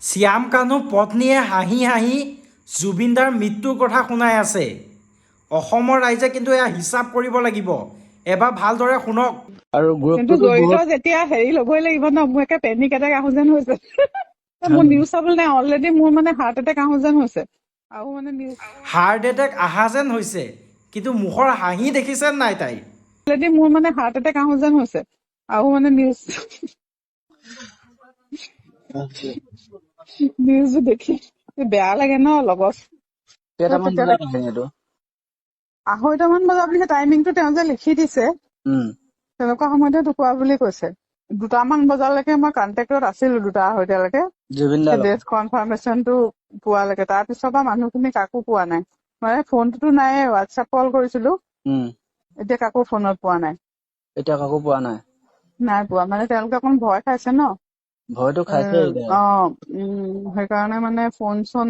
শ্যাম কানু পত্নীয়ে হাঁহি হাঁহি জুবিনদাৰ মৃত্যুৰ কথা শুনাই আছে। অসমৰ ৰাইজে কিন্তু এয়া হিচাপ কৰিব লাগিব। এবাৰ ভালদৰে শুনক। আৰু কিন্তু গ্ৰুপটোতো জড়িত বহুত যেতিয়া হেৰি ল'বই লাগিব ন, মোৰ একে পেনিক এটেক আহো যেন হৈছে। মোৰ নিউজ চাবলৈ নাই, অলৰেডি মোৰ মানে হাৰ্ট এটেক আহো যেন হৈছে। আৰু মানে নিউজ হাৰ্ট এটেক আহা যেন হৈছে, কিন্তু মুখৰ হাঁহি দেখিছে নাই তাই? অলৰেডি মোৰ মানে হাৰ্ট এটেক আহো যেন হৈছে। আৰু মানে নিউজ দেখি বেয়া লাগে ন লগত। কেইটামান বজাত আহে এইটো? 2:30মান বজাত বুলি টাইমিংটো তেওঁ যে লিখি দিছে, তেনেকুৱা সময়তে ঢুকোৱা বুলি কৈছে। 2টামান বজালৈকে মই কণ্টেক্টত আছিলো, 2:30লৈকে জুবিন দাৰ ডেথ কনফাৰ্মেশ্যনটো পোৱালৈকে। তাৰপিছৰ পৰা মানুহখিনি কাকো পোৱা নাই। মানে ফোনটোতো নাই, হোৱাটছএপ কল কৰিছিলো, এতিয়া কাকো ফোনত পোৱা নাই। এতিয়া কাকো পোৱা নাই। নাই পোৱা মানে তেওঁলোকে অকণ ভয় খাইছে ন। ভয়তো খাইছে এতিয়া। সেইকাৰণে মানে ফোন চোন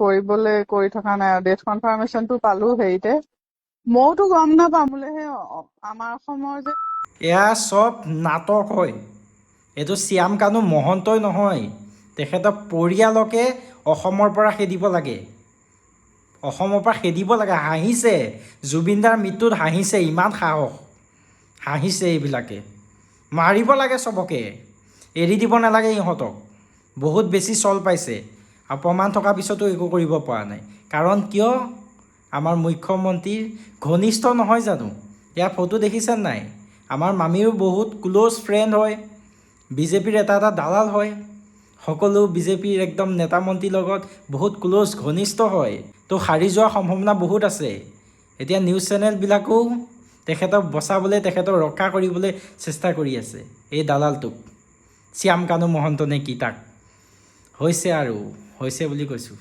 কৰি থকা নাই। ডেথ কনফাৰ্মেশ্যনটো পালো হেৰিতে। মইতো গম নাপাম বোলে, সেই আমাৰ অসমৰ যে এয়া চব নাটক হয়। এইটো শ্যাম কানু মহন্তই নহয়, তেখেতৰ পৰিয়ালকে অসমৰ পৰা খেদিব লাগে। অসমৰ পৰা খেদিব লাগে। হাঁহিছে, জুবিনদাৰ মৃত্যুত হাঁহিছে, ইমান সাহস। হাঁহিছে এইবিলাকে। মাৰিব লাগে চবকে, এৰি দিব নালাগে ইহঁতক। বহুত বেছি চল পাইছে আৰু প্ৰমাণ থকাৰ পিছতো একো কৰিব পৰা নাই। কাৰণ কিয়? আমাৰ মুখ্যমন্ত্ৰীৰ ঘনিষ্ঠ নহয় জানো? ইয়াৰ ফটো দেখিছে নাই? আমাৰ মামীৰো বহুত ক্ল'জ ফ্ৰেণ্ড হয়, বিজেপিৰ এটা দালাল হয়। সকলো বিজেপিৰ একদম নেতা মন্ত্ৰীৰ লগত বহুত ক্ল'জ ঘনিষ্ঠ হয়। তো সাৰি যোৱাৰ সম্ভাৱনা বহুত আছে। এতিয়া নিউজ চেনেলবিলাকেও তেখেতক বচাবলৈ, তেখেতক ৰক্ষা কৰিবলৈ চেষ্টা কৰি আছে। এই দালালটোক, শ্যাম কানু মহন্ত নে কি, তাক হৈছে বুলি কৈছোঁ।